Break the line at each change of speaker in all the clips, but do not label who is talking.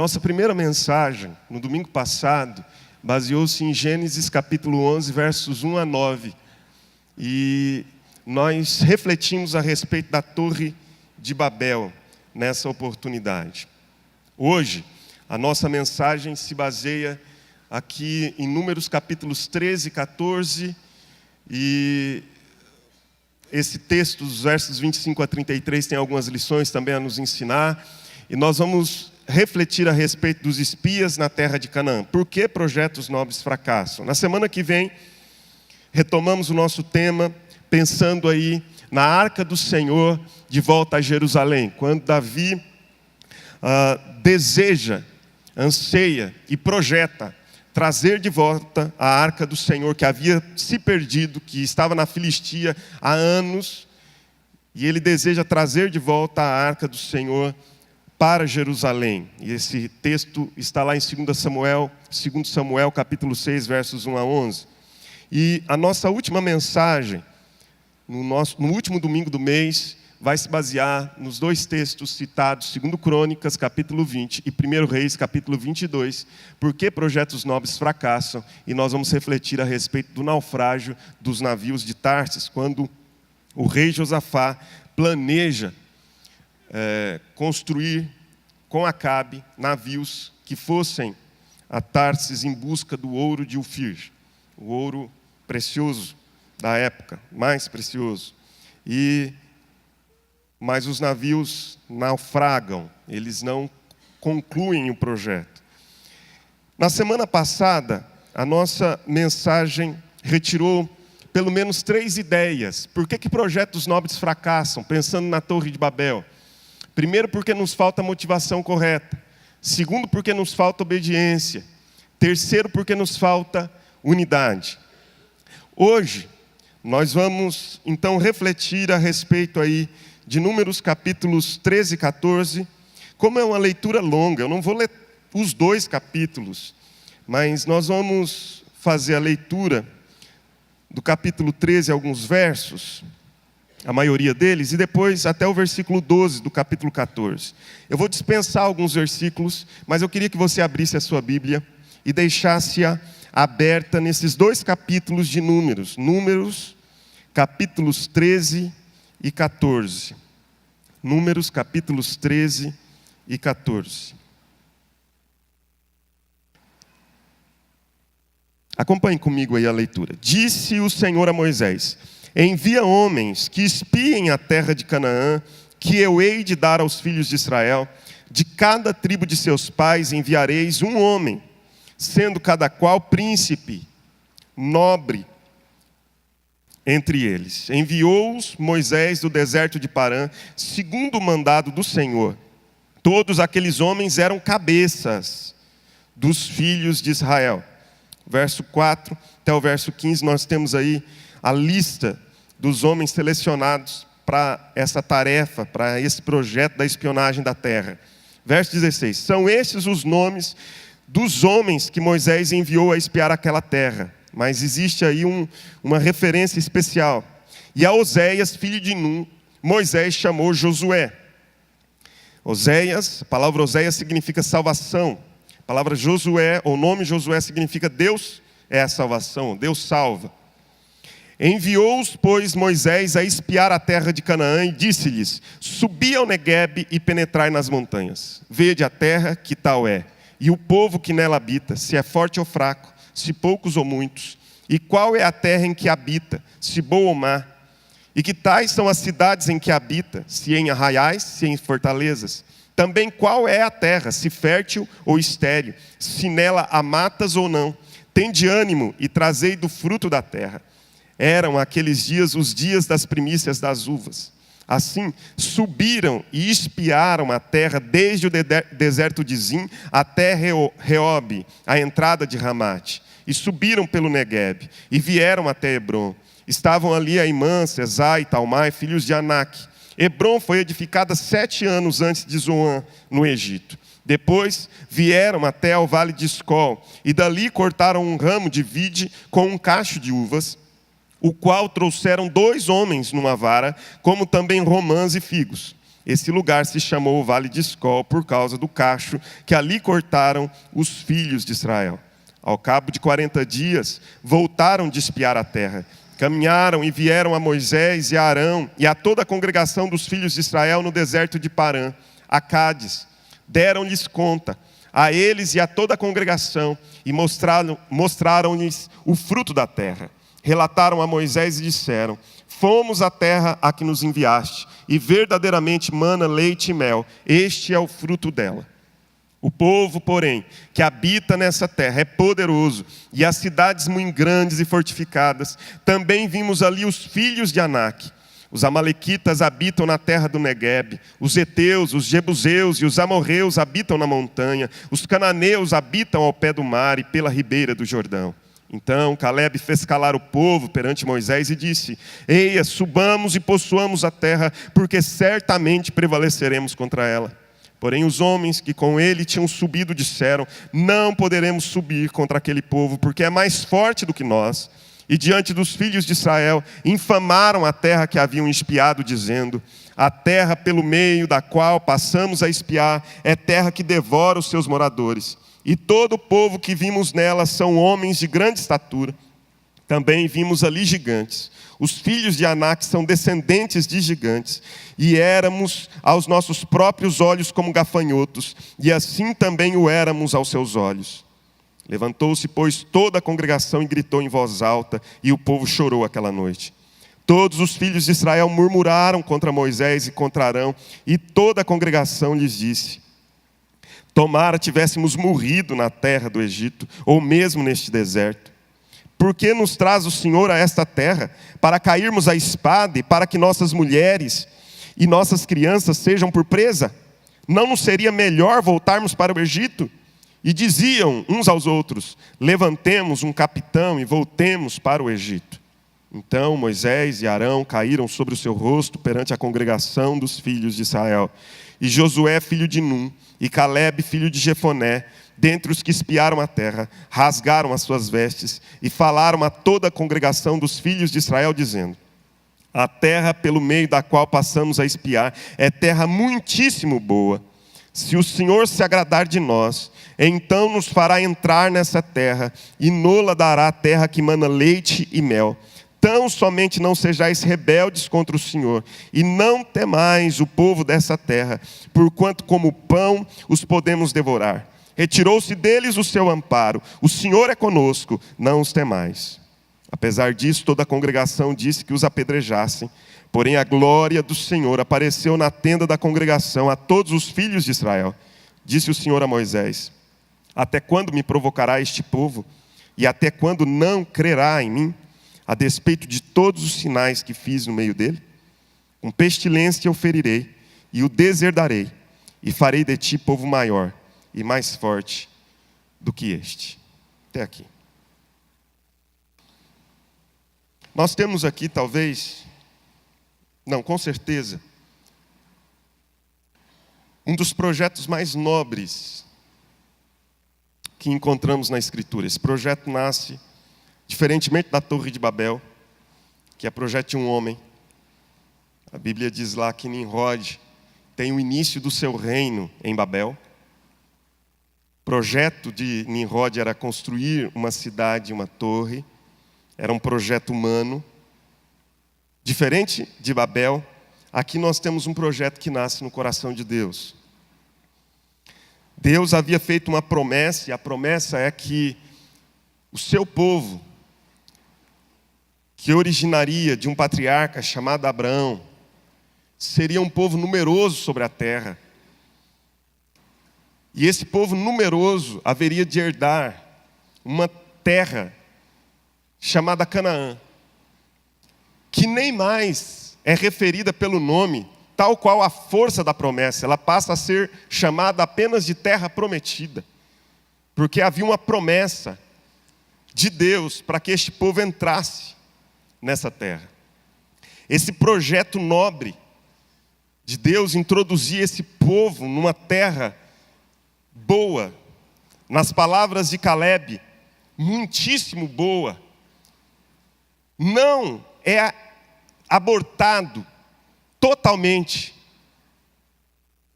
nossa primeira mensagem, no domingo passado, baseou-se em Gênesis capítulo 11, versos 1 a 9. E nós refletimos a respeito da Torre de Babel nessa oportunidade. Hoje, a nossa mensagem se baseia aqui em Números capítulos 13 e 14. E esse texto, dos versos 25 a 33, tem algumas lições também a nos ensinar. E nós vamos refletir a respeito dos espias na terra de Canaã. Por que projetos nobres fracassam? Na semana que vem, retomamos o nosso tema, pensando aí na Arca do Senhor de volta a Jerusalém. Quando Davi deseja, anseia e projeta trazer de volta a Arca do Senhor, que havia se perdido, que estava na Filistia há anos. E ele deseja trazer de volta a Arca do Senhor para Jerusalém. E esse texto está lá em 2 Samuel capítulo 6, versos 1 a 11. E a nossa última mensagem, no último domingo do mês, vai se basear nos dois textos citados, 2 Crônicas, capítulo 20, e 1 Reis, capítulo 22, por que projetos nobres fracassam, e nós vamos refletir a respeito do naufrágio dos navios de Tarsis, quando o rei Josafá planeja construir com Acabe navios que fossem a Tarsis em busca do ouro de Ofir, o ouro precioso da época, mais precioso. Mas os navios naufragam, eles não concluem o projeto. Na semana passada, a nossa mensagem retirou pelo menos 3 ideias. Por que projetos nobres fracassam, pensando na Torre de Babel? Primeiro, porque nos falta motivação correta. Segundo, porque nos falta obediência. Terceiro, porque nos falta unidade. Hoje, nós vamos então refletir a respeito aí de Números capítulos 13 e 14. Como é uma leitura longa, eu não vou ler os 2 capítulos, mas nós vamos fazer a leitura do capítulo 13, alguns versos, a maioria deles, e depois até o versículo 12 do capítulo 14. Eu vou dispensar alguns versículos, mas eu queria que você abrisse a sua Bíblia e deixasse-a aberta nesses 2 capítulos de Números. Números, capítulos 13 e 14. Números, capítulos 13 e 14. Acompanhe comigo aí a leitura. Disse o Senhor a Moisés: envia homens que espiem a terra de Canaã, que eu hei de dar aos filhos de Israel. De cada tribo de seus pais enviareis um homem, sendo cada qual príncipe, nobre entre eles. Enviou-os Moisés do deserto de Parã, segundo o mandado do Senhor. Todos aqueles homens eram cabeças dos filhos de Israel. Verso 4 até o verso 15, nós temos aí a lista dos homens selecionados para essa tarefa, para esse projeto da espionagem da terra. Verso 16, são estes os nomes dos homens que Moisés enviou a espiar aquela terra. Mas existe aí uma referência especial. E a Oséias, filho de Num, Moisés chamou Josué. Oséias, a palavra Oséias significa salvação. A palavra Josué, ou nome Josué, significa Deus é a salvação, Deus salva. Enviou-os, pois, Moisés a espiar a terra de Canaã e disse-lhes: subi ao Neguebe e penetrai nas montanhas. Vede a terra, que tal é, e o povo que nela habita, se é forte ou fraco, se poucos ou muitos. E qual é a terra em que habita, se boa ou má? E que tais são as cidades em que habita, se em arraiais, se em fortalezas? Também qual é a terra, se fértil ou estéril, se nela há matas ou não? Tende ânimo e trazei do fruto da terra. Eram aqueles dias os dias das primícias das uvas. Assim, subiram e espiaram a terra desde o deserto de Zim até Reobe, a entrada de Ramate. E subiram pelo Neguebe e vieram até Hebron. Estavam ali Aimã, Sesai e Talmai, filhos de Anak. Hebron foi edificada 7 anos antes de Zoan, no Egito. Depois vieram até ao vale de Escol, e dali cortaram um ramo de vide com um cacho de uvas, o qual trouxeram 2 homens numa vara, como também romãs e figos. Esse lugar se chamou o Vale de Escol por causa do cacho que ali cortaram os filhos de Israel. Ao cabo de 40 dias, voltaram de espiar a terra. Caminharam e vieram a Moisés e a Arão e a toda a congregação dos filhos de Israel no deserto de Parã, a Cádiz. Deram-lhes conta, a eles e a toda a congregação, e mostraram-lhes o fruto da terra. Relataram a Moisés e disseram: fomos à terra a que nos enviaste, e verdadeiramente mana leite e mel, este é o fruto dela. O povo, porém, que habita nessa terra é poderoso, e as cidades muito grandes e fortificadas. Também vimos ali os filhos de Anak. Os amalequitas habitam na terra do Neguebe, os heteus, os jebuseus e os amorreus habitam na montanha, os cananeus habitam ao pé do mar e pela ribeira do Jordão. Então Calebe fez calar o povo perante Moisés e disse: eia, subamos e possuamos a terra, porque certamente prevaleceremos contra ela. Porém os homens que com ele tinham subido disseram: não poderemos subir contra aquele povo, porque é mais forte do que nós. E diante dos filhos de Israel infamaram a terra que haviam espiado, dizendo: a terra pelo meio da qual passamos a espiar é terra que devora os seus moradores. E todo o povo que vimos nela são homens de grande estatura. Também vimos ali gigantes. Os filhos de Anak são descendentes de gigantes. E éramos aos nossos próprios olhos como gafanhotos, e assim também o éramos aos seus olhos. Levantou-se, pois, toda a congregação e gritou em voz alta, e o povo chorou aquela noite. Todos os filhos de Israel murmuraram contra Moisés e contra Arão, e toda a congregação lhes disse: tomara tivéssemos morrido na terra do Egito, ou mesmo neste deserto. Por que nos traz o Senhor a esta terra, para cairmos à espada, e para que nossas mulheres e nossas crianças sejam por presa? Não nos seria melhor voltarmos para o Egito? E diziam uns aos outros: levantemos um capitão e voltemos para o Egito. Então Moisés e Arão caíram sobre o seu rosto perante a congregação dos filhos de Israel. E Josué, filho de Num, e Calebe, filho de Jefoné, dentre os que espiaram a terra, rasgaram as suas vestes e falaram a toda a congregação dos filhos de Israel, dizendo: a terra pelo meio da qual passamos a espiar é terra muitíssimo boa. Se o Senhor se agradar de nós, então nos fará entrar nessa terra, e nola dará a terra que mana leite e mel. Tão somente não sejais rebeldes contra o Senhor, e não temais o povo dessa terra, porquanto como pão os podemos devorar. Retirou-se deles o seu amparo, o Senhor é conosco, não os temais. Apesar disso, toda a congregação disse que os apedrejassem. Porém a glória do Senhor apareceu na tenda da congregação a todos os filhos de Israel. Disse o Senhor a Moisés: até quando me provocará este povo? E até quando não crerá em mim, a despeito de todos os sinais que fiz no meio dele? Com pestilência o ferirei, e o deserdarei, e farei de ti povo maior e mais forte do que este. Até aqui. Nós temos aqui com certeza, um dos projetos mais nobres que encontramos na Escritura. Esse projeto nasce, diferentemente da Torre de Babel, que é projeto de um homem. A Bíblia diz lá que Nimrod tem o início do seu reino em Babel. O projeto de Nimrod era construir uma cidade, uma torre. Era um projeto humano. Diferente de Babel, aqui nós temos um projeto que nasce no coração de Deus. Deus havia feito uma promessa, e a promessa é que o seu povo, que originaria de um patriarca chamado Abraão, seria um povo numeroso sobre a terra. E esse povo numeroso haveria de herdar uma terra chamada Canaã, que nem mais é referida pelo nome, tal qual a força da promessa. Ela passa a ser chamada apenas de terra prometida, porque havia uma promessa de Deus para que este povo entrasse nessa terra. Esse projeto nobre de Deus introduzir esse povo numa terra boa, nas palavras de Calebe, muitíssimo boa, não é abortado totalmente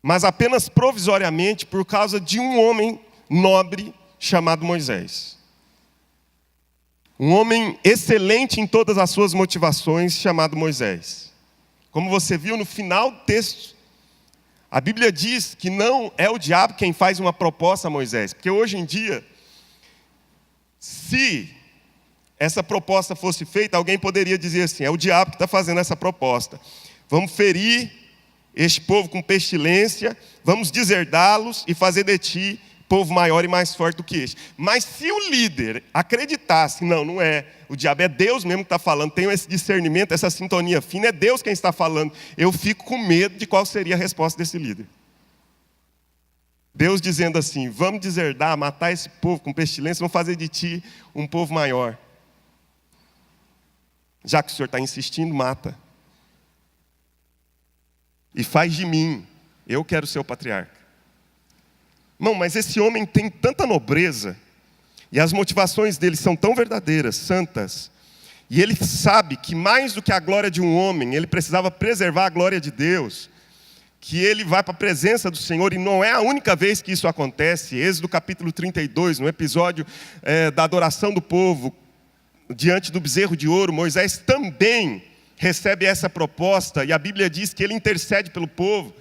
mas apenas provisoriamente por causa de um homem nobre chamado Moisés. Um homem excelente em todas as suas motivações, chamado Moisés. Como você viu no final do texto, a Bíblia diz que não é o diabo quem faz uma proposta a Moisés. Porque hoje em dia, se essa proposta fosse feita, alguém poderia dizer assim: é o diabo que está fazendo essa proposta. Vamos ferir este povo com pestilência, vamos deserdá-los e fazer de ti povo maior e mais forte do que este. Mas se o líder acreditasse, não é, o diabo é Deus mesmo que está falando, tem esse discernimento, essa sintonia fina, é Deus quem está falando, eu fico com medo de qual seria a resposta desse líder. Deus dizendo assim: vamos deserdar, matar esse povo com pestilência, vamos fazer de ti um povo maior. Já que o Senhor está insistindo, mata. E faz de mim, eu quero ser o patriarca. Irmão, mas esse homem tem tanta nobreza, e as motivações dele são tão verdadeiras, santas, e ele sabe que mais do que a glória de um homem, ele precisava preservar a glória de Deus, que ele vai para a presença do Senhor, e não é a única vez que isso acontece. Êxodo capítulo 32, no episódio da adoração do povo, diante do bezerro de ouro, Moisés também recebe essa proposta, e a Bíblia diz que ele intercede pelo povo.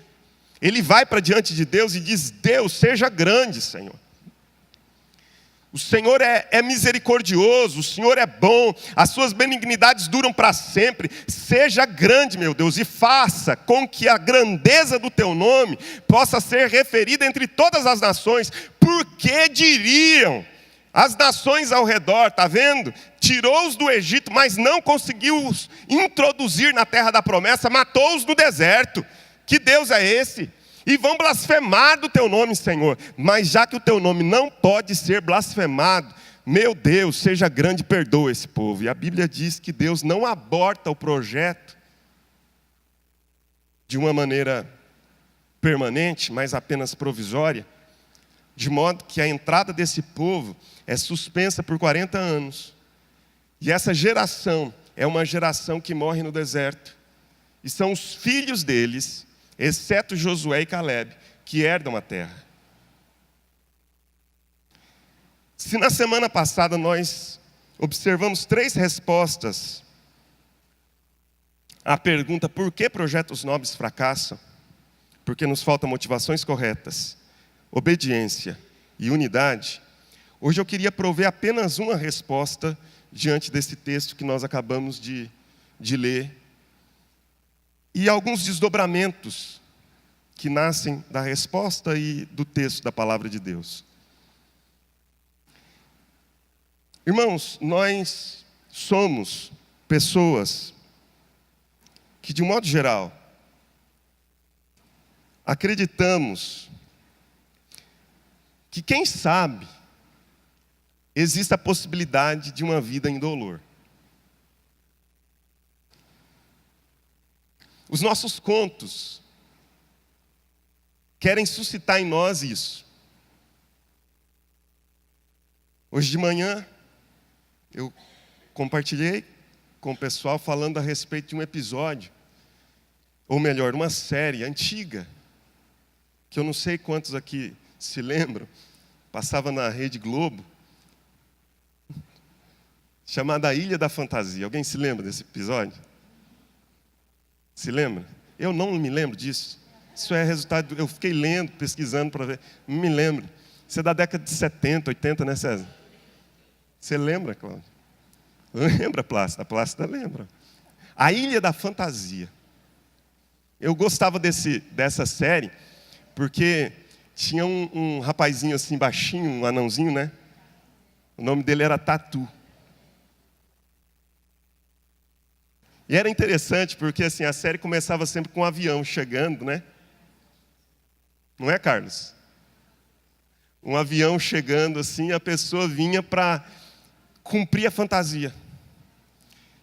Ele vai para diante de Deus e diz: Deus, seja grande, Senhor. O Senhor é misericordioso, o Senhor é bom, as suas benignidades duram para sempre. Seja grande, meu Deus, e faça com que a grandeza do teu nome possa ser referida entre todas as nações. Porque diriam as nações ao redor, está vendo? Tirou-os do Egito, mas não conseguiu-os introduzir na terra da promessa, matou-os no deserto. Que Deus é esse? E vão blasfemar do teu nome, Senhor. Mas já que o teu nome não pode ser blasfemado, meu Deus, seja grande e perdoa esse povo. E a Bíblia diz que Deus não aborta o projeto de uma maneira permanente, mas apenas provisória, de modo que a entrada desse povo é suspensa por 40 anos. E essa geração é uma geração que morre no deserto. E são os filhos deles, exceto Josué e Calebe, que herdam a terra. Se na semana passada nós observamos 3 respostas à pergunta: por que projetos nobres fracassam? Porque nos faltam motivações corretas, obediência e unidade. Hoje eu queria prover apenas uma resposta diante desse texto que nós acabamos de ler. E alguns desdobramentos que nascem da resposta e do texto da palavra de Deus. Irmãos, nós somos pessoas que, de um modo geral, acreditamos que, quem sabe, existe a possibilidade de uma vida indolor. Os nossos contos querem suscitar em nós isso. Hoje de manhã, eu compartilhei com o pessoal falando a respeito de um episódio, ou melhor, uma série antiga, que eu não sei quantos aqui se lembram, passava na Rede Globo, chamada Ilha da Fantasia. Alguém se lembra desse episódio? Se lembra? Eu não me lembro disso. Isso é resultado, eu fiquei lendo, pesquisando para ver, não me lembro. Isso é da década de 70, 80, né, César? Você lembra, Cláudio? Lembra, Plácida? A Plácida lembra. A Ilha da Fantasia. Eu gostava dessa série, porque tinha um rapazinho assim, baixinho, um anãozinho, né? O nome dele era Tatu. E era interessante, porque assim, a série começava sempre com um avião chegando, né? Não é, Carlos? Um avião chegando assim, a pessoa vinha para cumprir a fantasia.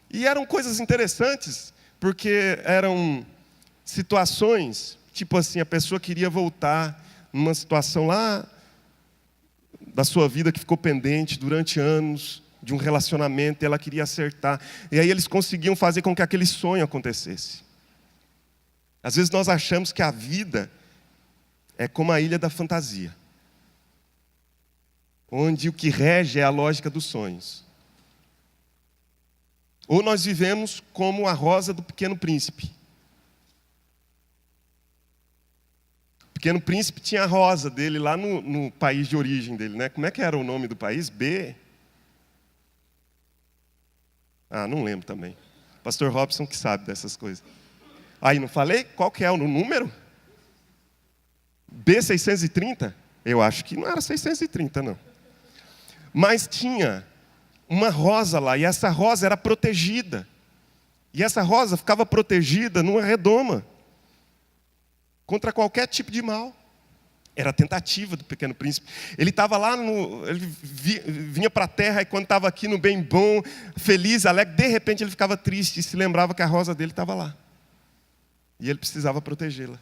E eram coisas interessantes, porque eram situações, tipo assim, a pessoa queria voltar numa situação lá da sua vida que ficou pendente durante anos, de um relacionamento, e ela queria acertar. E aí eles conseguiam fazer com que aquele sonho acontecesse. Às vezes nós achamos que a vida é como a ilha da fantasia, onde o que rege é a lógica dos sonhos. Ou nós vivemos como a rosa do Pequeno Príncipe. O Pequeno Príncipe tinha a rosa dele lá no país de origem dele, né? Como é que era o nome do país? Não lembro também. Pastor Robson que sabe dessas coisas. Aí, não falei? Qual que é o número? B630? Eu acho que não era 630, não. Mas tinha uma rosa lá, e essa rosa era protegida. E essa rosa ficava protegida numa redoma, contra qualquer tipo de mal. Era a tentativa do Pequeno Príncipe. Ele estava lá, ele vinha para a terra, e quando estava aqui no bem bom, feliz, alegre, de repente ele ficava triste, e se lembrava que a rosa dele estava lá. E ele precisava protegê-la.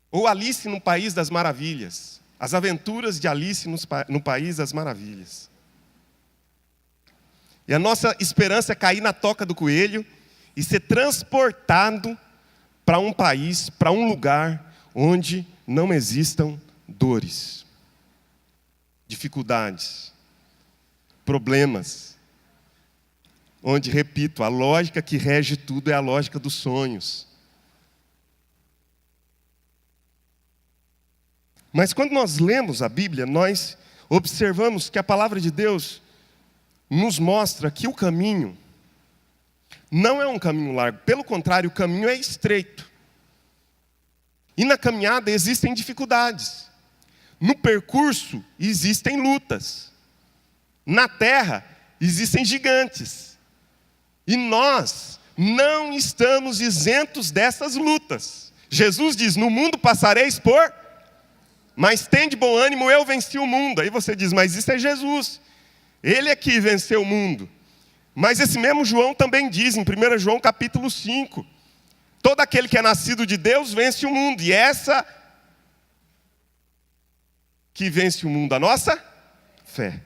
Ou Alice no País das Maravilhas. As aventuras de Alice no País das Maravilhas. E a nossa esperança é cair na toca do coelho e ser transportado para um país, para um lugar onde não existam dores, dificuldades, problemas. Onde, repito, a lógica que rege tudo é a lógica dos sonhos. Mas quando nós lemos a Bíblia, nós observamos que a palavra de Deus nos mostra que o caminho não é um caminho largo. Pelo contrário, o caminho é estreito. E na caminhada existem dificuldades. No percurso existem lutas. Na terra existem gigantes. E nós não estamos isentos dessas lutas. Jesus diz, no mundo passareis por... Mas tem de bom ânimo, eu venci o mundo. Aí você diz, mas isso é Jesus. Ele é que venceu o mundo. Mas esse mesmo João também diz, em 1 João capítulo 5. Todo aquele que é nascido de Deus vence o mundo. E essa que vence o mundo, a nossa fé.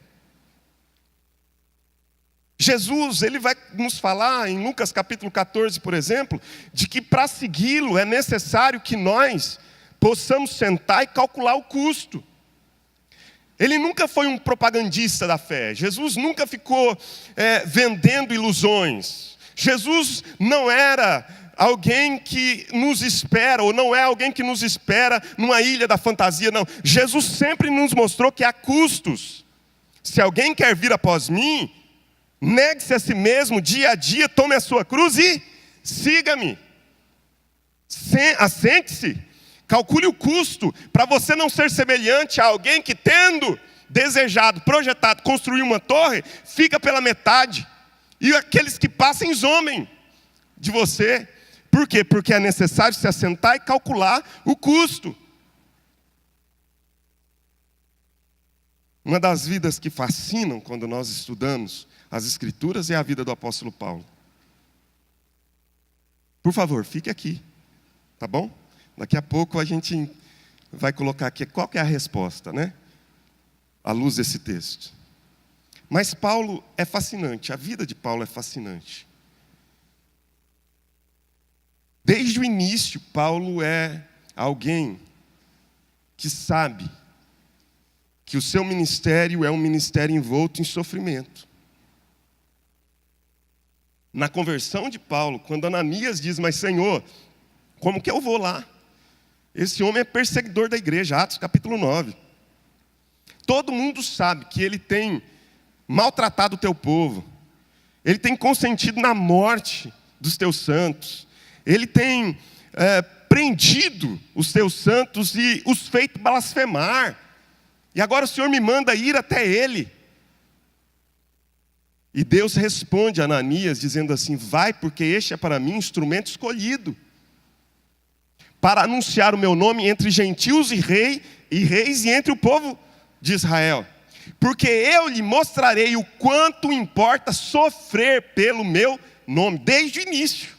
Jesus, ele vai nos falar em Lucas capítulo 14, por exemplo, de que para segui-lo é necessário que nós possamos sentar e calcular o custo. Ele nunca foi um propagandista da fé. Jesus nunca ficou vendendo ilusões. Jesus não era alguém que nos espera, ou não é alguém que nos espera numa ilha da fantasia, não. Jesus sempre nos mostrou que há custos. Se alguém quer vir após mim, negue-se a si mesmo, dia a dia, tome a sua cruz e siga-me. Assente-se. Calcule o custo para você não ser semelhante a alguém que, tendo desejado, projetado, construir uma torre, fica pela metade. E aqueles que passem zombem de você. Por quê? Porque é necessário se assentar e calcular o custo. Uma das vidas que fascinam quando nós estudamos as Escrituras é a vida do apóstolo Paulo. Por favor, fique aqui, tá bom? Daqui a pouco a gente vai colocar aqui qual que é a resposta, né? À luz desse texto. Mas Paulo é fascinante, a vida de Paulo é fascinante. Desde o início, Paulo é alguém que sabe que o seu ministério é um ministério envolto em sofrimento. Na conversão de Paulo, quando Ananias diz, mas Senhor, como que eu vou lá? Esse homem é perseguidor da igreja, Atos capítulo 9. Todo mundo sabe que ele tem maltratado o teu povo. Ele tem consentido na morte dos teus santos. Ele tem prendido os teus santos e os feito blasfemar. E agora o Senhor me manda ir até ele. E Deus responde a Ananias dizendo assim, vai porque este é para mim instrumento escolhido, para anunciar o meu nome entre gentios e reis e entre o povo de Israel. Porque eu lhe mostrarei o quanto importa sofrer pelo meu nome, desde o início.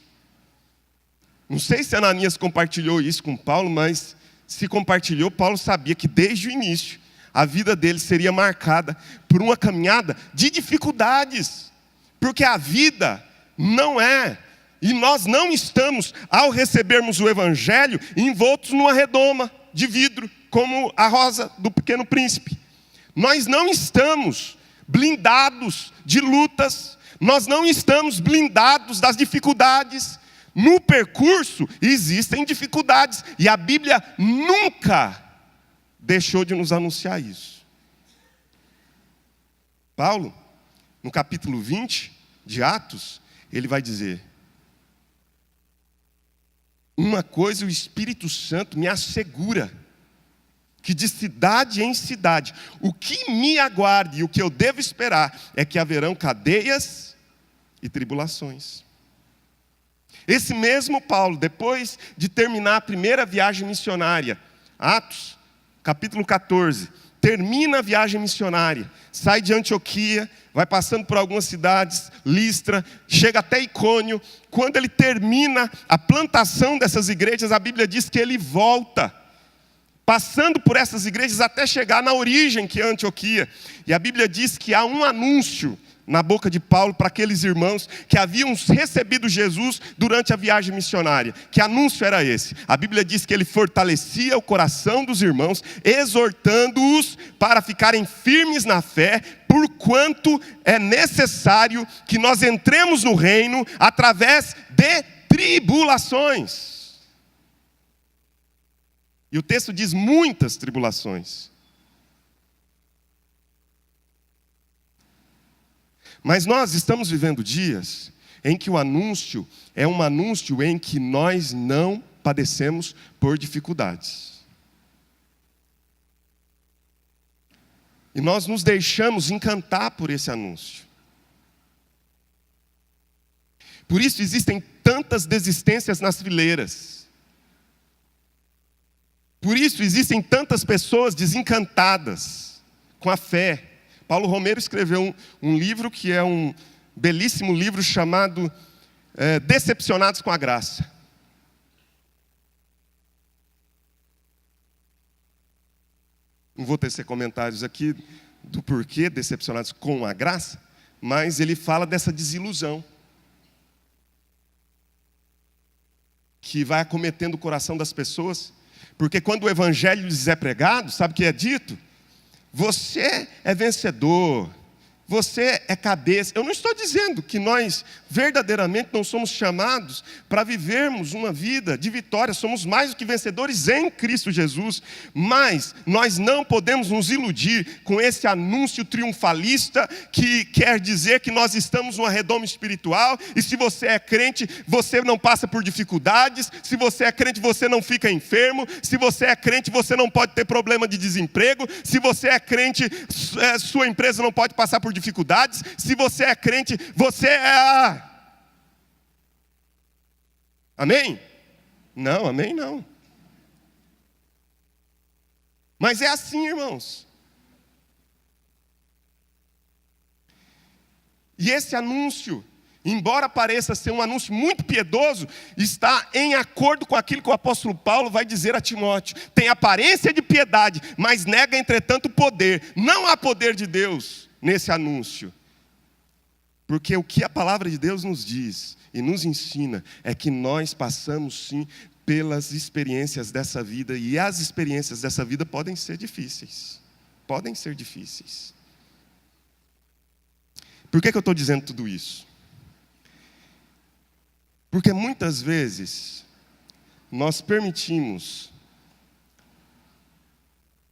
Não sei se Ananias compartilhou isso com Paulo, mas se compartilhou, Paulo sabia que desde o início, a vida dele seria marcada por uma caminhada de dificuldades. Porque a vida não é E nós não estamos, ao recebermos o Evangelho, envoltos numa redoma de vidro, como a rosa do Pequeno Príncipe. Nós não estamos blindados de lutas, nós não estamos blindados das dificuldades. No percurso existem dificuldades, e a Bíblia nunca deixou de nos anunciar isso. Paulo, no capítulo 20 de Atos, ele vai dizer: uma coisa o Espírito Santo me assegura, que de cidade em cidade, o que me aguarde e o que eu devo esperar é que haverão cadeias e tribulações. Esse mesmo Paulo, depois de terminar a primeira viagem missionária, Atos, capítulo 14, termina a viagem missionária, sai de Antioquia, vai passando por algumas cidades, Listra, chega até Icônio. Quando ele termina a plantação dessas igrejas, a Bíblia diz que ele volta, passando por essas igrejas até chegar na origem, que é Antioquia. E a Bíblia diz que há um anúncio na boca de Paulo para aqueles irmãos que haviam recebido Jesus durante a viagem missionária. Que anúncio era esse? A Bíblia diz que ele fortalecia o coração dos irmãos, exortando-os para ficarem firmes na fé, porquanto é necessário que nós entremos no reino através de tribulações. E o texto diz muitas tribulações. Mas nós estamos vivendo dias em que o anúncio é um anúncio em que nós não padecemos por dificuldades. E nós nos deixamos encantar por esse anúncio. Por isso existem tantas desistências nas fileiras. Por isso existem tantas pessoas desencantadas com a fé. Paulo Romero escreveu um livro que é um belíssimo livro chamado Decepcionados com a Graça. Não vou tecer comentários aqui do porquê decepcionados com a graça, mas ele fala dessa desilusão que vai acometendo o coração das pessoas, porque quando o Evangelho lhes é pregado, sabe o que é dito? Você é vencedor, você é cabeça. Eu não estou dizendo que nós verdadeiramente não somos chamados para vivermos uma vida de vitória. Somos mais do que vencedores em Cristo Jesus. Mas nós não podemos nos iludir com esse anúncio triunfalista que quer dizer que nós estamos numa redoma espiritual. E se você é crente, você não passa por dificuldades. Se você é crente, você não fica enfermo. Se você é crente, você não pode ter problema de desemprego. Se você é crente, sua empresa não pode passar por dificuldades. Se você é crente, você é... Amém? Não, amém não. Mas é assim, irmãos. E esse anúncio, embora pareça ser um anúncio muito piedoso, está em acordo com aquilo que o apóstolo Paulo vai dizer a Timóteo. Tem aparência de piedade, mas nega, entretanto, o poder. Não há poder de Deus nesse anúncio. Porque o que a palavra de Deus nos diz e nos ensina é que nós passamos sim pelas experiências dessa vida, e as experiências dessa vida podem ser difíceis. Podem ser difíceis. Por que eu estou dizendo tudo isso? Porque muitas vezes nós permitimos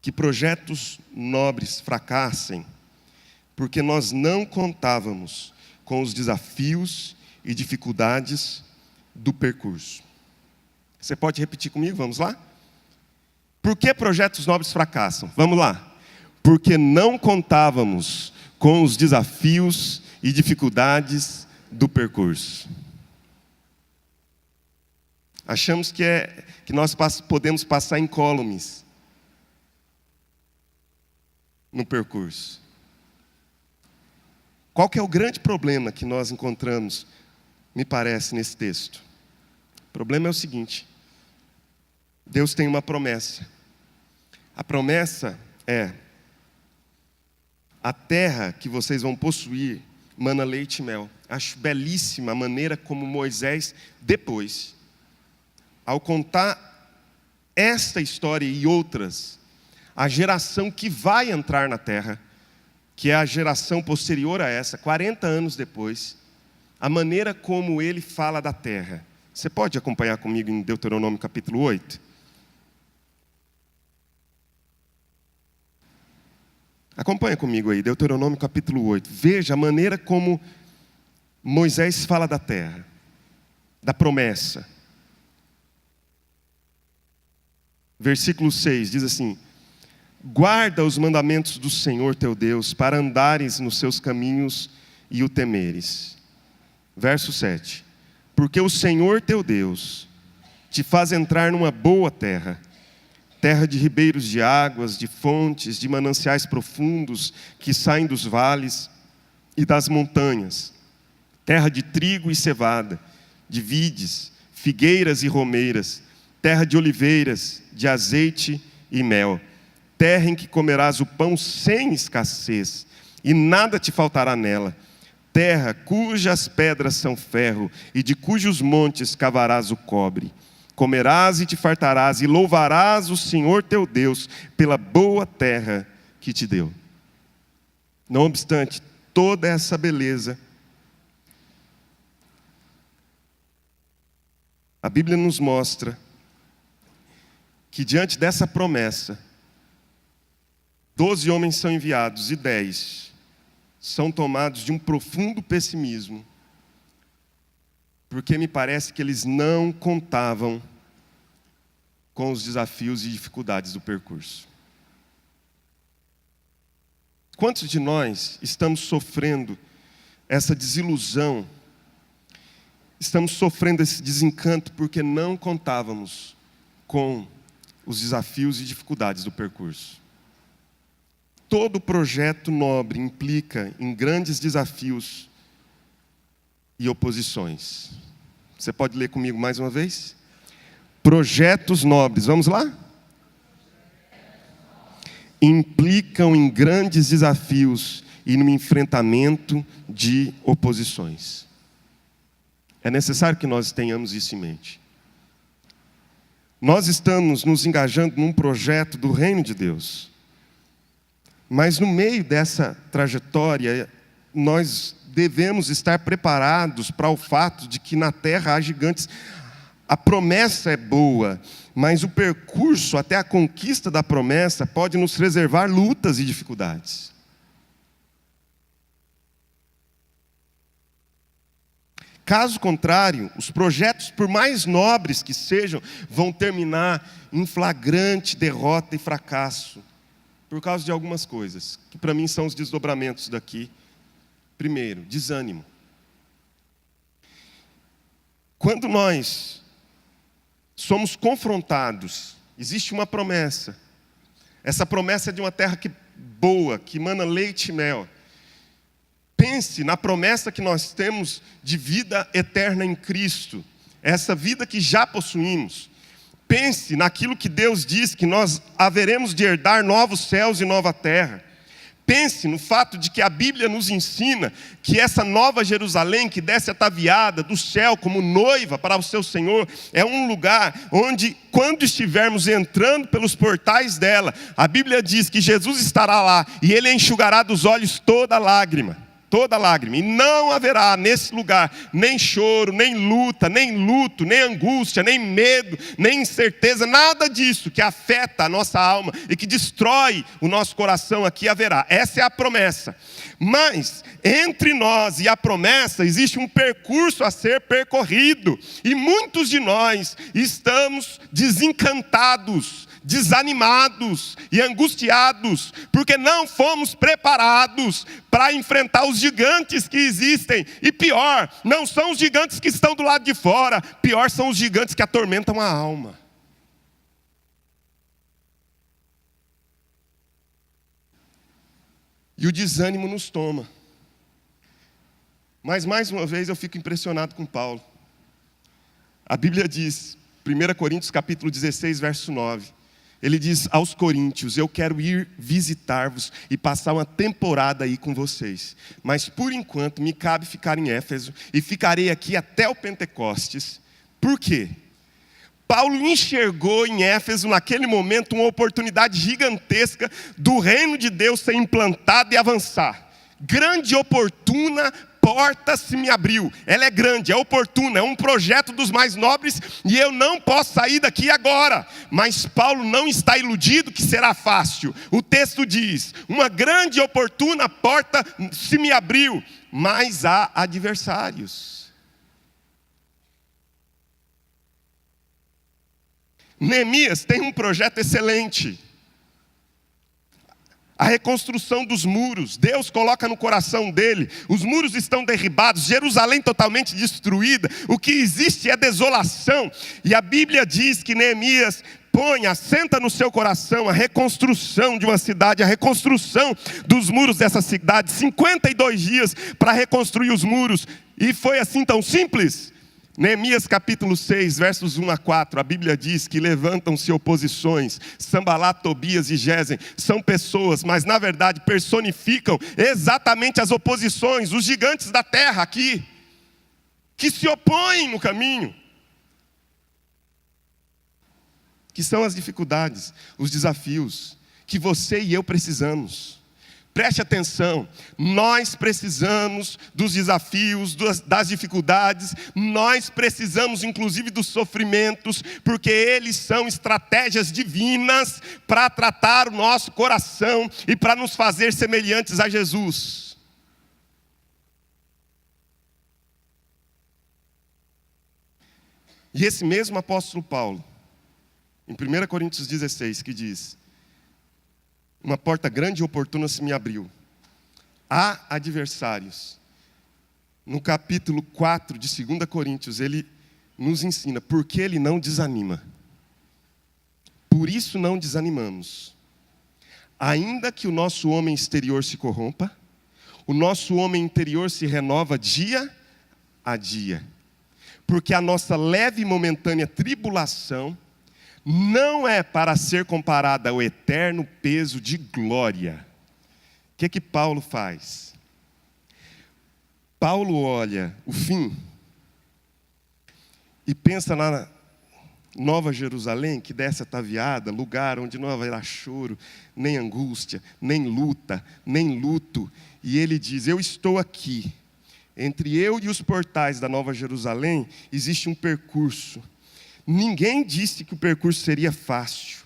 que projetos nobres fracassem porque nós não contávamos com os desafios e dificuldades do percurso. Você pode repetir comigo? Vamos lá? Por que projetos nobres fracassam? Vamos lá. Porque não contávamos com os desafios e dificuldades do percurso. Achamos que nós podemos passar incólumes no percurso. Qual que é o grande problema que nós encontramos, me parece, nesse texto? O problema é o seguinte: Deus tem uma promessa. A promessa é: a terra que vocês vão possuir mana leite e mel. Acho belíssima a maneira como Moisés, depois, ao contar esta história e outras, a geração que vai entrar na terra, que é a geração posterior a essa, 40 anos depois, a maneira como ele fala da terra. Você pode acompanhar comigo em Deuteronômio capítulo 8? Acompanha comigo aí, Deuteronômio capítulo 8. Veja a maneira como Moisés fala da terra, da promessa. Versículo 6 diz assim: guarda os mandamentos do Senhor teu Deus, para andares nos seus caminhos e o temeres. Verso 7: porque o Senhor teu Deus te faz entrar numa boa terra, terra de ribeiros de águas, de fontes, de mananciais profundos que saem dos vales e das montanhas, terra de trigo e cevada, de vides, figueiras e romeiras, terra de oliveiras, de azeite e mel, terra em que comerás o pão sem escassez, e nada te faltará nela, terra cujas pedras são ferro, e de cujos montes cavarás o cobre. Comerás e te fartarás, e louvarás o Senhor teu Deus pela boa terra que te deu. Não obstante toda essa beleza, a Bíblia nos mostra que diante dessa promessa, 12 homens são enviados e 10 são tomados de um profundo pessimismo, porque me parece que eles não contavam com os desafios e dificuldades do percurso. Quantos de nós estamos sofrendo essa desilusão, estamos sofrendo esse desencanto porque não contávamos com os desafios e dificuldades do percurso? Todo projeto nobre implica em grandes desafios e oposições. Você pode ler comigo mais uma vez? Projetos nobres, vamos lá? Implicam em grandes desafios e no enfrentamento de oposições. É necessário que nós tenhamos isso em mente. Nós estamos nos engajando num projeto do reino de Deus. Mas no meio dessa trajetória, nós devemos estar preparados para o fato de que na terra há gigantes. A promessa é boa, mas o percurso até a conquista da promessa pode nos reservar lutas e dificuldades. Caso contrário, os projetos, por mais nobres que sejam, vão terminar em flagrante derrota e fracasso, por causa de algumas coisas, que para mim são os desdobramentos daqui. Primeiro, desânimo. Quando nós somos confrontados, existe uma promessa. Essa promessa é de uma terra boa, que emana leite e mel. Pense na promessa que nós temos de vida eterna em Cristo, essa vida que já possuímos. Pense naquilo que Deus diz, que nós haveremos de herdar novos céus e nova terra. Pense no fato de que a Bíblia nos ensina que essa nova Jerusalém, que desce ataviada do céu como noiva para o seu Senhor, é um lugar onde, quando estivermos entrando pelos portais dela, a Bíblia diz que Jesus estará lá e Ele enxugará dos olhos toda lágrima. Toda lágrima, e não haverá nesse lugar nem choro, nem luta, nem luto, nem angústia, nem medo, nem incerteza, nada disso que afeta a nossa alma e que destrói o nosso coração aqui haverá. Essa é a promessa. Mas entre nós e a promessa existe um percurso a ser percorrido, e muitos de nós estamos desencantados, desanimados e angustiados, porque não fomos preparados para enfrentar os gigantes que existem. E pior, não são os gigantes que estão do lado de fora, pior são os gigantes que atormentam a alma. E o desânimo nos toma. Mas mais uma vez eu fico impressionado com Paulo. A Bíblia diz, 1 Coríntios capítulo 16, verso 9, Ele diz aos coríntios: eu quero ir visitar-vos e passar uma temporada aí com vocês. Mas por enquanto me cabe ficar em Éfeso e ficarei aqui até o Pentecostes. Por quê? Paulo enxergou em Éfeso, naquele momento, uma oportunidade gigantesca do reino de Deus ser implantado e avançar. Grande e oportuna porta se me abriu. Ela é grande, é oportuna, é um projeto dos mais nobres e eu não posso sair daqui agora. Mas Paulo não está iludido que será fácil. O texto diz: uma grande e oportuna porta se me abriu, mas há adversários. Neemias tem um projeto excelente. A reconstrução dos muros, Deus coloca no coração dele. Os muros estão derribados, Jerusalém totalmente destruída. O que existe é desolação. E a Bíblia diz que Neemias assenta no seu coração a reconstrução de uma cidade, a reconstrução dos muros dessa cidade. 52 dias para reconstruir os muros. E foi assim tão simples? Neemias capítulo 6, versos 1 a 4, a Bíblia diz que levantam-se oposições. Sanbalat, Tobias e Gesem são pessoas, mas na verdade personificam exatamente as oposições, os gigantes da terra aqui, que se opõem no caminho. Que são as dificuldades, os desafios que você e eu precisamos. Preste atenção, nós precisamos dos desafios, das dificuldades, nós precisamos inclusive dos sofrimentos, porque eles são estratégias divinas para tratar o nosso coração e para nos fazer semelhantes a Jesus. E esse mesmo apóstolo Paulo, em 1 Coríntios 16, que diz: uma porta grande e oportuna se me abriu. Há adversários. No capítulo 4 de 2 Coríntios, ele nos ensina por que ele não desanima. Por isso não desanimamos. Ainda que o nosso homem exterior se corrompa, o nosso homem interior se renova dia a dia. Porque a nossa leve e momentânea tribulação não é para ser comparada ao eterno peso de glória. O que Paulo faz? Paulo olha o fim e pensa na Nova Jerusalém, que desce ataviada, lugar onde não haverá choro, nem angústia, nem luta, nem luto. E ele diz: eu estou aqui. Entre eu e os portais da Nova Jerusalém existe um percurso. Ninguém disse que o percurso seria fácil.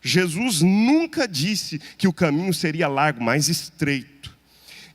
Jesus nunca disse que o caminho seria largo, mas estreito.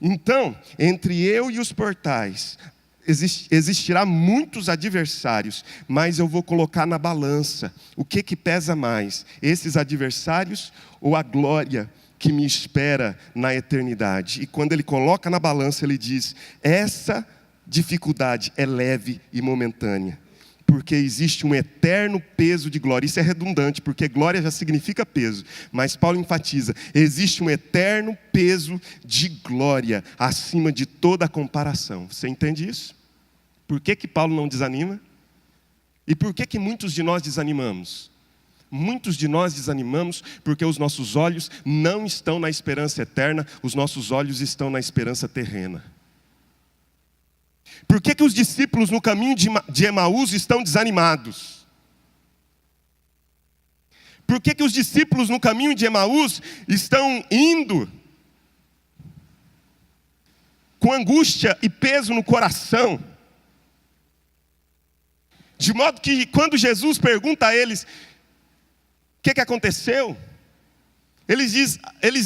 Então, entre eu e os portais, existirá muitos adversários, mas eu vou colocar na balança o que pesa mais, esses adversários ou a glória que me espera na eternidade. E quando ele coloca na balança, ele diz: essa dificuldade é leve e momentânea, porque existe um eterno peso de glória. Isso é redundante, porque glória já significa peso. Mas Paulo enfatiza: existe um eterno peso de glória acima de toda a comparação. Você entende isso? Por que Paulo não desanima? E por que muitos de nós desanimamos? Muitos de nós desanimamos porque os nossos olhos não estão na esperança eterna, os nossos olhos estão na esperança terrena. Por que os discípulos no caminho de Emaús estão desanimados? Por que os discípulos no caminho de Emaús estão indo com angústia e peso no coração? De modo que quando Jesus pergunta a eles: o que aconteceu? Eles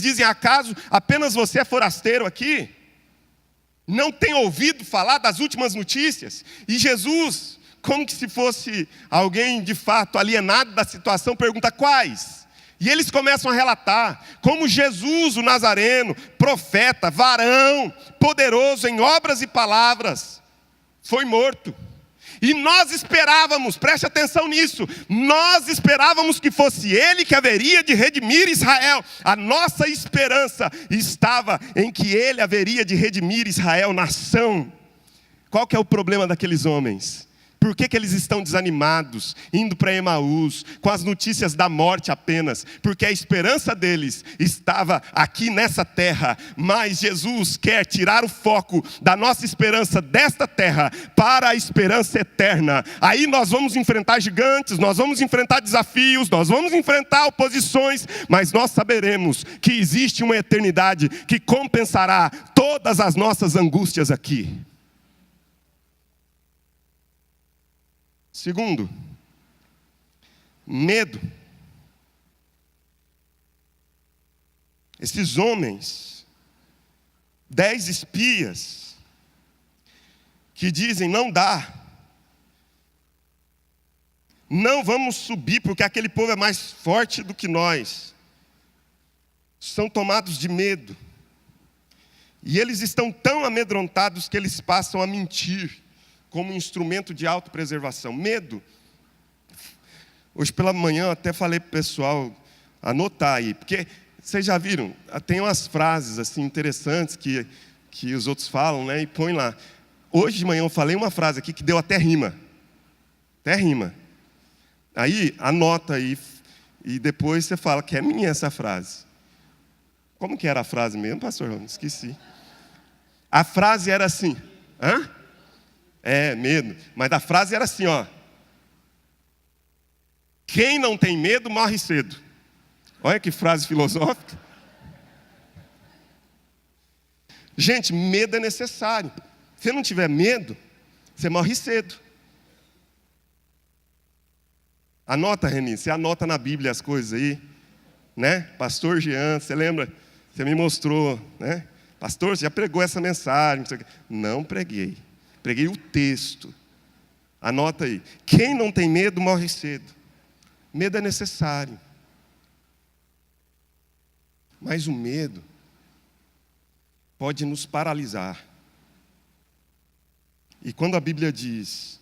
dizem: acaso apenas você é forasteiro aqui? Não tem ouvido falar das últimas notícias? E Jesus, como que se fosse alguém de fato alienado da situação, pergunta: quais? E eles começam a relatar como Jesus, o Nazareno, profeta, varão, poderoso em obras e palavras, foi morto. E nós esperávamos, preste atenção nisso, nós esperávamos que fosse ele que haveria de redimir Israel. A nossa esperança estava em que ele haveria de redimir Israel, nação. Qual que é o problema daqueles homens? Por que eles estão desanimados, indo para Emaús, com as notícias da morte apenas? Porque a esperança deles estava aqui nessa terra, mas Jesus quer tirar o foco da nossa esperança desta terra para a esperança eterna. Aí nós vamos enfrentar gigantes, nós vamos enfrentar desafios, nós vamos enfrentar oposições, mas nós saberemos que existe uma eternidade que compensará todas as nossas angústias aqui. Segundo, medo. Esses homens, 10 espias, que dizem, não dá, não vamos subir porque aquele povo é mais forte do que nós, são tomados de medo, e eles estão tão amedrontados que eles passam a mentir, como instrumento de autopreservação. Medo. Hoje pela manhã eu até falei para o pessoal anotar aí, porque vocês já viram, tem umas frases assim interessantes que os outros falam, né, e põe lá. Hoje de manhã eu falei uma frase aqui que deu até rima. Até rima. Aí anota aí e depois você fala que é minha essa frase. Como que era a frase mesmo, pastor? Eu esqueci. A frase era assim, medo. Mas a frase era assim, ó. Quem não tem medo morre cedo. Olha que frase filosófica. Gente, medo é necessário. Se você não tiver medo, você morre cedo. Anota, Reni, você anota na Bíblia as coisas aí, né? Pastor Jean, você lembra? Você me mostrou, né? Pastor, você já pregou essa mensagem? Não preguei. Preguei o texto. Anota aí. Quem não tem medo morre cedo. Medo é necessário. Mas o medo pode nos paralisar. E quando a Bíblia diz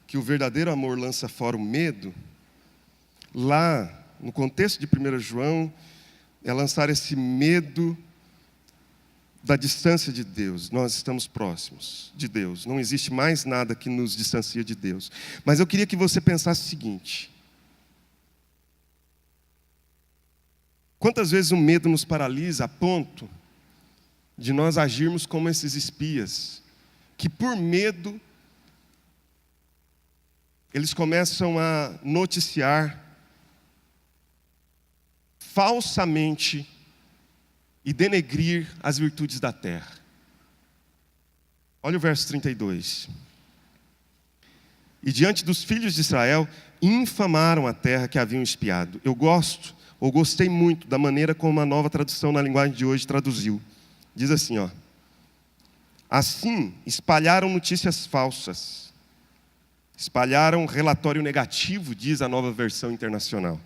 que o verdadeiro amor lança fora o medo, lá no contexto de 1 João, é lançar esse medo da distância de Deus. Nós estamos próximos de Deus. Não existe mais nada que nos distancia de Deus. Mas eu queria que você pensasse o seguinte. Quantas vezes o medo nos paralisa a ponto de nós agirmos como esses espias, que por medo, eles começam a noticiar falsamente e denegrir as virtudes da terra. Olha o verso 32. E diante dos filhos de Israel, infamaram a terra que haviam espiado. Eu gostei muito da maneira como a Nova Tradução na linguagem de hoje traduziu. Diz assim, ó. Assim, espalharam notícias falsas. Espalharam relatório negativo, diz a Nova Versão Internacional,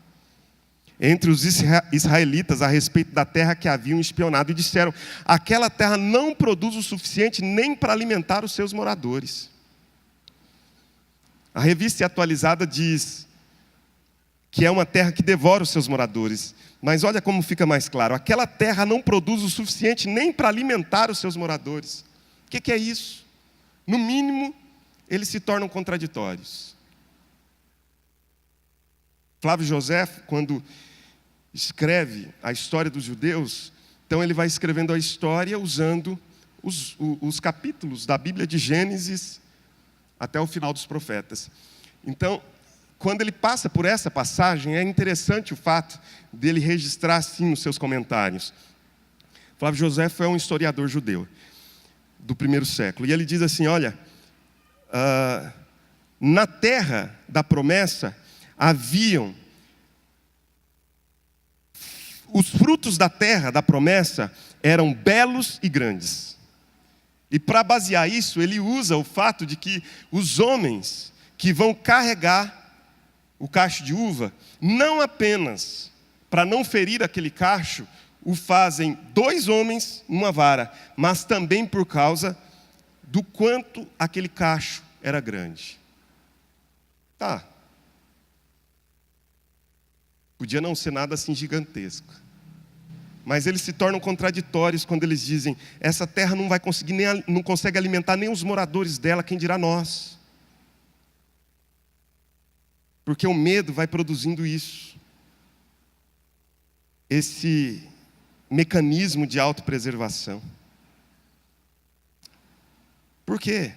entre os israelitas a respeito da terra que haviam espionado, e disseram, aquela terra não produz o suficiente nem para alimentar os seus moradores. A Revista Atualizada diz que é uma terra que devora os seus moradores, mas olha como fica mais claro, aquela terra não produz o suficiente nem para alimentar os seus moradores. O que é isso? No mínimo, eles se tornam contraditórios. Flávio José, quando escreve a história dos judeus, então ele vai escrevendo a história usando os capítulos da Bíblia de Gênesis até o final dos profetas. Então, quando ele passa por essa passagem, é interessante o fato dele registrar assim nos seus comentários. Flávio José foi um historiador judeu do primeiro século, e ele diz assim, olha, na terra da promessa haviam os frutos da terra, da promessa, eram belos e grandes. E para basear isso, ele usa o fato de que os homens que vão carregar o cacho de uva, não apenas para não ferir aquele cacho, o fazem 2 homens numa vara, mas também por causa do quanto aquele cacho era grande. Tá. Podia não ser nada assim gigantesco. Mas eles se tornam contraditórios quando eles dizem, essa terra não vai conseguir não consegue alimentar nem os moradores dela, quem dirá nós. Porque o medo vai produzindo isso. Esse mecanismo de autopreservação. Por quê?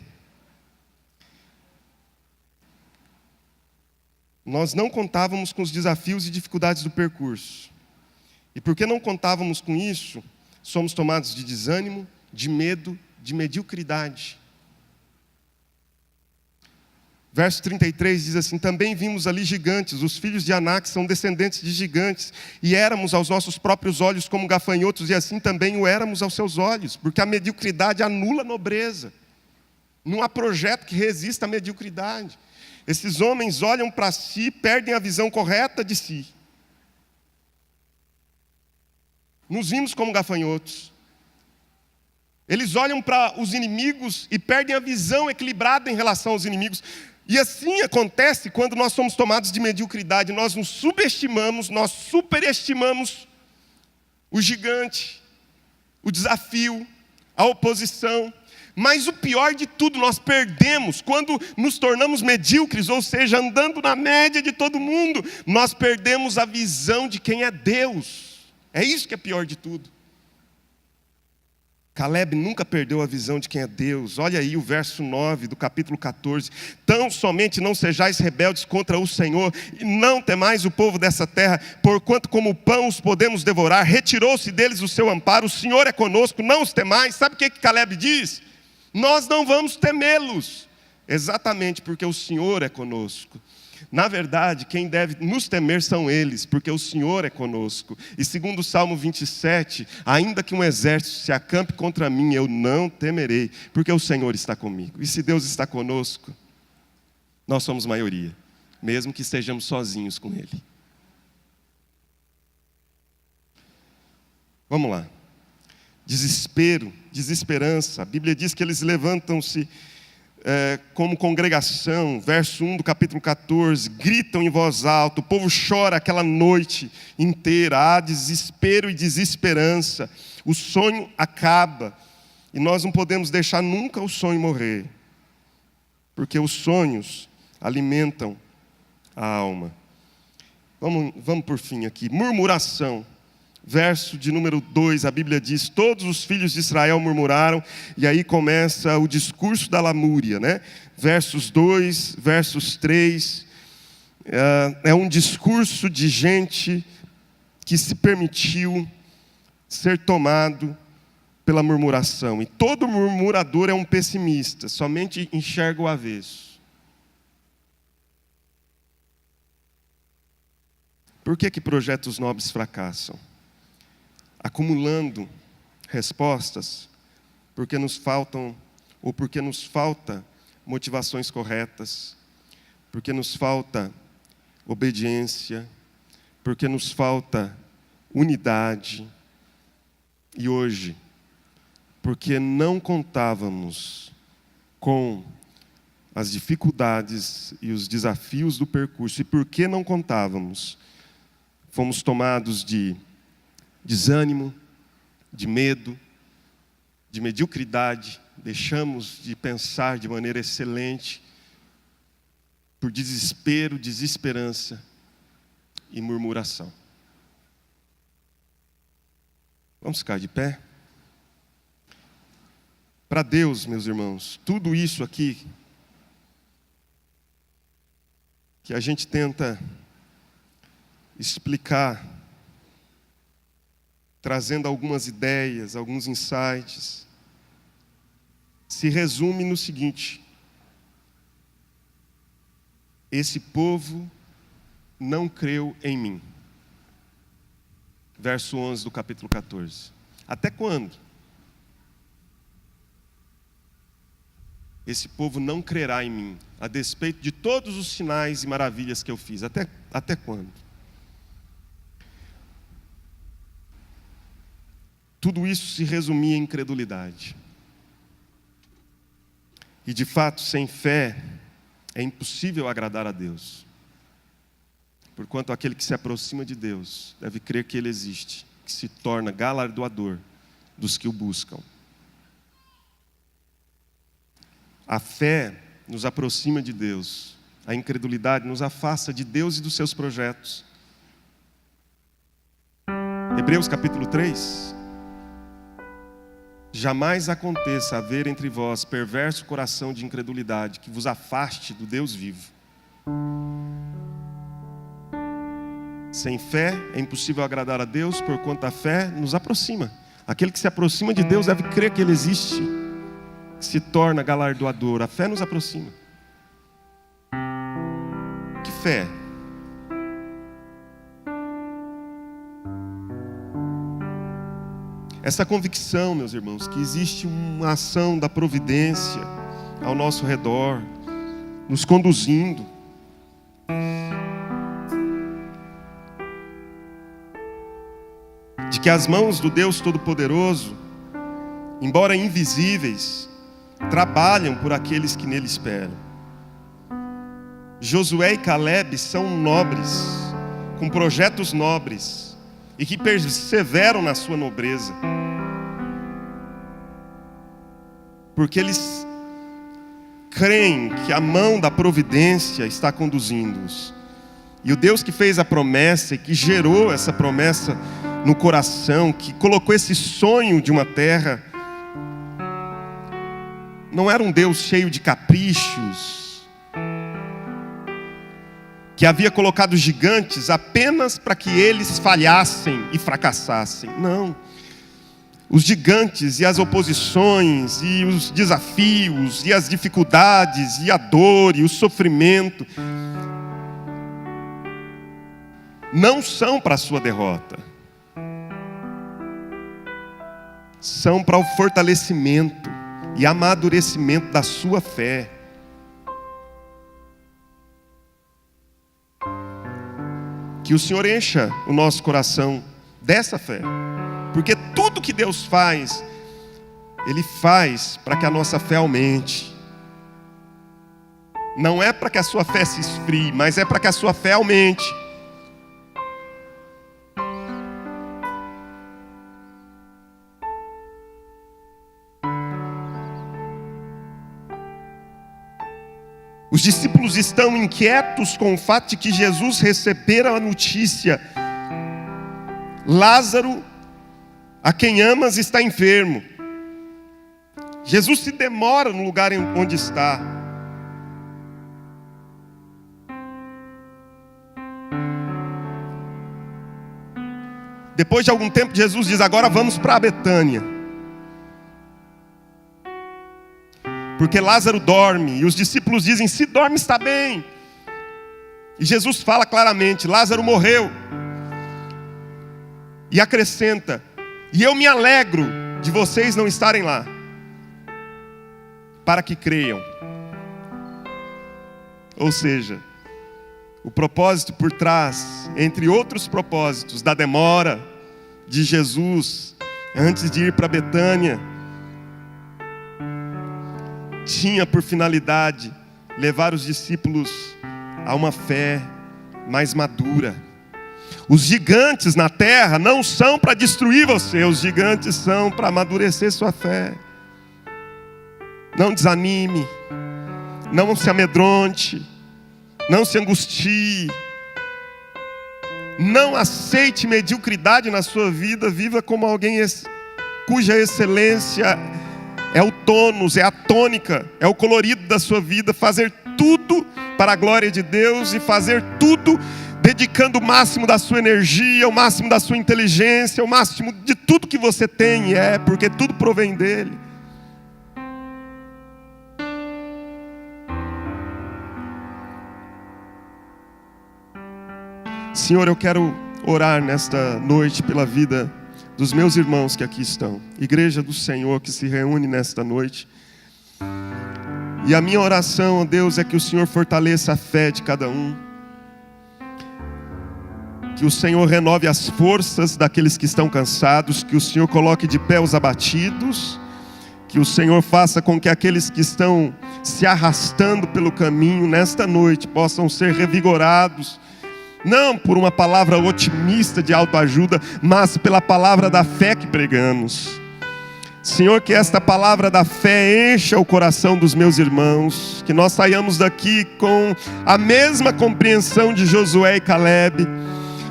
Nós não contávamos com os desafios e dificuldades do percurso. E porque não contávamos com isso, somos tomados de desânimo, de medo, de mediocridade. Verso 33 diz assim: também vimos ali gigantes, os filhos de Anak são descendentes de gigantes, e éramos aos nossos próprios olhos como gafanhotos, e assim também o éramos aos seus olhos, porque a mediocridade anula a nobreza. Não há projeto que resista à mediocridade. Esses homens olham para si, perdem a visão correta de si. Nos vimos como gafanhotos. Eles olham para os inimigos e perdem a visão equilibrada em relação aos inimigos. E assim acontece quando nós somos tomados de mediocridade. Nós nos subestimamos, nós superestimamos o gigante, o desafio, a oposição. Mas o pior de tudo, nós perdemos quando nos tornamos medíocres, ou seja, andando na média de todo mundo, nós perdemos a visão de quem é Deus. É isso que é pior de tudo. Caleb nunca perdeu a visão de quem é Deus. Olha aí o verso 9 do capítulo 14. Tão somente não sejais rebeldes contra o Senhor, e não temais o povo dessa terra, porquanto como pão os podemos devorar. Retirou-se deles o seu amparo, o Senhor é conosco, não os temais. Sabe o que Caleb diz? Nós não vamos temê-los, exatamente porque o Senhor é conosco. Na verdade, quem deve nos temer são eles, porque o Senhor é conosco. E segundo o Salmo 27, ainda que um exército se acampe contra mim, eu não temerei, porque o Senhor está comigo. E se Deus está conosco, nós somos maioria, mesmo que estejamos sozinhos com Ele. Vamos lá. Desespero, desesperança. A Bíblia diz que eles levantam-se como congregação, verso 1 do capítulo 14, gritam em voz alta, o povo chora aquela noite inteira, há desespero e desesperança, o sonho acaba, e nós não podemos deixar nunca o sonho morrer, porque os sonhos alimentam a alma. Vamos por fim aqui, murmuração. Verso de número 2, a Bíblia diz: todos os filhos de Israel murmuraram, e aí começa o discurso da lamúria, né? Versos 2, versos 3, é um discurso de gente que se permitiu ser tomado pela murmuração. E todo murmurador é um pessimista, somente enxerga o avesso. Por que projetos nobres fracassam? Acumulando respostas, porque nos falta motivações corretas, porque nos falta obediência, porque nos falta unidade. E hoje, porque não contávamos com as dificuldades e os desafios do percurso, e porque não contávamos, fomos tomados de desânimo, de medo, de mediocridade, deixamos de pensar de maneira excelente, por desespero, desesperança e murmuração. Vamos ficar de pé? Para Deus, meus irmãos, tudo isso aqui que a gente tenta explicar, trazendo algumas ideias, alguns insights, se resume no seguinte: esse povo não creu em mim. Verso 11 do capítulo 14. Até quando? Esse povo não crerá em mim, a despeito de todos os sinais e maravilhas que eu fiz. Até quando? Tudo isso se resumia em incredulidade. E de fato, sem fé, é impossível agradar a Deus. Porquanto aquele que se aproxima de Deus deve crer que Ele existe, que se torna galardoador dos que o buscam. A fé nos aproxima de Deus, a incredulidade nos afasta de Deus e dos seus projetos. Hebreus capítulo 3. Jamais aconteça haver entre vós perverso coração de incredulidade, que vos afaste do Deus vivo. Sem fé é impossível agradar a Deus, porquanto a fé nos aproxima. Aquele que se aproxima de Deus deve crer que Ele existe, que se torna galardoador. A fé nos aproxima. Que fé? Essa convicção, meus irmãos, que existe uma ação da providência ao nosso redor, nos conduzindo. De que as mãos do Deus Todo-Poderoso, embora invisíveis, trabalham por aqueles que nele esperam. Josué e Caleb são nobres, com projetos nobres, e que perseveram na sua nobreza, porque eles creem que a mão da providência está conduzindo-os. E o Deus que fez a promessa e que gerou essa promessa no coração, que colocou esse sonho de uma terra, não era um Deus cheio de caprichos, que havia colocado gigantes apenas para que eles falhassem e fracassassem. Não. Os gigantes e as oposições e os desafios e as dificuldades e a dor e o sofrimento não são para a sua derrota. São para o fortalecimento e amadurecimento da sua fé. Que o Senhor encha o nosso coração dessa fé. Porque tudo que Deus faz, Ele faz para que a nossa fé aumente. Não é para que a sua fé se esfrie, mas é para que a sua fé aumente. Os discípulos estão inquietos com o fato de que Jesus recebera a notícia: Lázaro, a quem amas, está enfermo. Jesus se demora no lugar onde está. Depois de algum tempo, Jesus diz: agora vamos para Betânia, porque Lázaro dorme. E os discípulos dizem: se dorme está bem. E Jesus fala claramente: Lázaro morreu. E acrescenta: e eu me alegro de vocês não estarem lá, para que creiam. Ou seja, o propósito por trás, entre outros propósitos, da demora de Jesus antes de ir para Betânia, tinha por finalidade levar os discípulos a uma fé mais madura. Os gigantes na terra não são para destruir você, os gigantes são para amadurecer sua fé. Não desanime, não se amedronte, não se angustie, não aceite mediocridade na sua vida. Viva como alguém cuja excelência é o tônus, é a tônica, é o colorido da sua vida. Fazer tudo para a glória de Deus e fazer tudo dedicando o máximo da sua energia, o máximo da sua inteligência, o máximo de tudo que você tem, porque tudo provém dele. Senhor, eu quero orar nesta noite pela vida dos meus irmãos que aqui estão, igreja do Senhor que se reúne nesta noite. E a minha oração, ó Deus, é que o Senhor fortaleça a fé de cada um, que o Senhor renove as forças daqueles que estão cansados, que o Senhor coloque de pé os abatidos, que o Senhor faça com que aqueles que estão se arrastando pelo caminho nesta noite possam ser revigorados, não por uma palavra otimista de autoajuda, mas pela palavra da fé que pregamos. Senhor, que esta palavra da fé encha o coração dos meus irmãos, que nós saiamos daqui com a mesma compreensão de Josué e Calebe.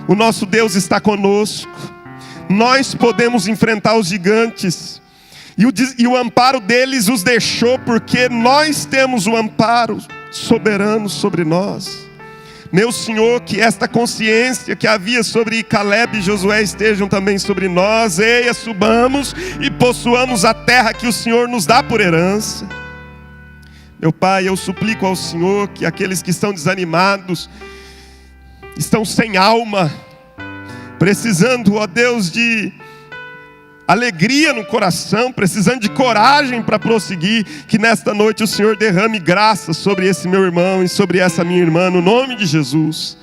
O nosso Deus está conosco, nós podemos enfrentar os gigantes, e o amparo deles os deixou, porque nós temos o amparo soberano sobre nós. Meu Senhor, que esta consciência que havia sobre Calebe e Josué estejam também sobre nós. Eia, subamos e possuamos a terra que o Senhor nos dá por herança. Meu Pai, eu suplico ao Senhor que aqueles que estão desanimados, estão sem alma, precisando, ó Deus, de alegria no coração, precisando de coragem para prosseguir, que nesta noite o Senhor derrame graça sobre esse meu irmão e sobre essa minha irmã, no nome de Jesus.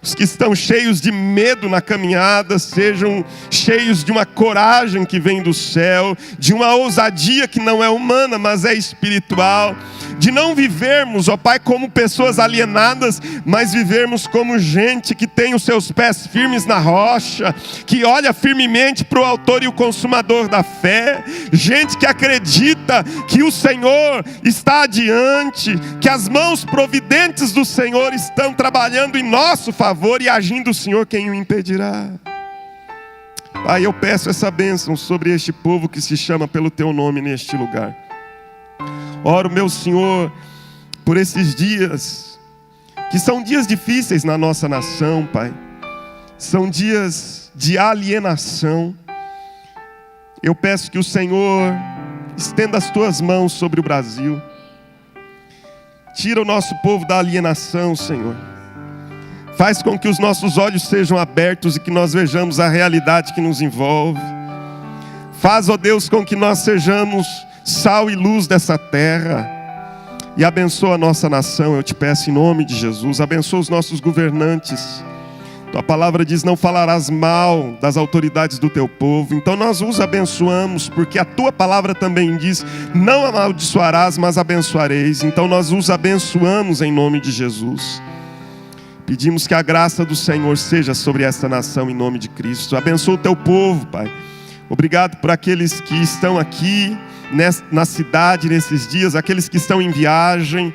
Os que estão cheios de medo na caminhada, sejam cheios de uma coragem que vem do céu, de uma ousadia que não é humana, mas é espiritual, de não vivermos, ó Pai, como pessoas alienadas, mas vivermos como gente que tem os seus pés firmes na rocha, que olha firmemente para o autor e o consumador da fé, gente que acredita que o Senhor está adiante, que as mãos providentes do Senhor estão trabalhando em nosso favor, e agindo o Senhor, quem o impedirá? Pai, eu peço essa bênção sobre este povo que se chama pelo Teu nome neste lugar. Oro, meu Senhor, por esses dias, que são dias difíceis na nossa nação, Pai. São dias de alienação. Eu peço que o Senhor estenda as Tuas mãos sobre o Brasil. Tira o nosso povo da alienação, Senhor. Faz com que os nossos olhos sejam abertos e que nós vejamos a realidade que nos envolve. Faz, ó Deus, com que nós sejamos sal e luz dessa terra. E abençoa a nossa nação, eu te peço em nome de Jesus. Abençoa os nossos governantes. Tua palavra diz: não falarás mal das autoridades do teu povo. Então nós os abençoamos, porque a tua palavra também diz: não amaldiçoarás, mas abençoareis. Então nós os abençoamos em nome de Jesus. Pedimos que a graça do Senhor seja sobre esta nação em nome de Cristo. Abençoa o teu povo, Pai. Obrigado por aqueles que estão aqui na cidade nesses dias, aqueles que estão em viagem.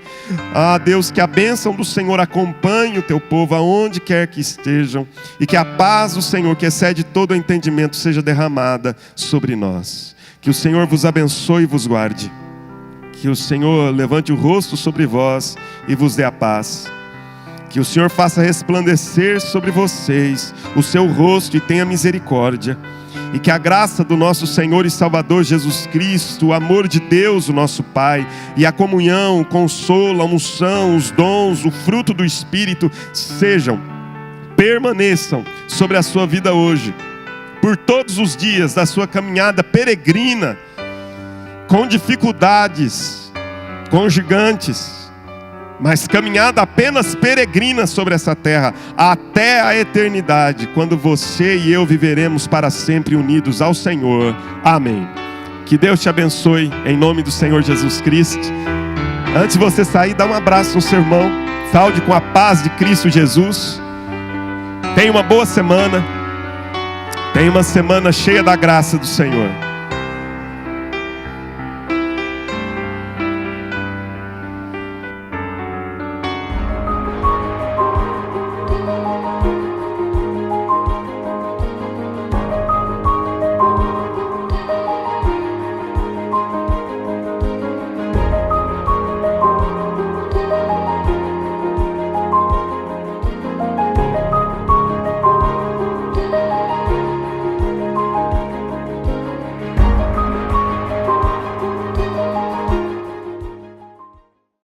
Deus, que a bênção do Senhor acompanhe o teu povo aonde quer que estejam, e que a paz do Senhor, que excede todo o entendimento, seja derramada sobre nós. Que o Senhor vos abençoe e vos guarde. Que o Senhor levante o rosto sobre vós e vos dê a paz. Que o Senhor faça resplandecer sobre vocês o seu rosto e tenha misericórdia. E que a graça do nosso Senhor e Salvador Jesus Cristo, o amor de Deus, o nosso Pai, e a comunhão, o consolo, a unção, os dons, o fruto do Espírito, permaneçam sobre a sua vida hoje, por todos os dias da sua caminhada peregrina, com dificuldades, com gigantes, mas caminhada apenas peregrina sobre essa terra, até a eternidade, quando você e eu viveremos para sempre unidos ao Senhor. Amém. Que Deus te abençoe, em nome do Senhor Jesus Cristo. Antes de você sair, dá um abraço no seu irmão. Saúde com a paz de Cristo Jesus. Tenha uma boa semana. Tenha uma semana cheia da graça do Senhor.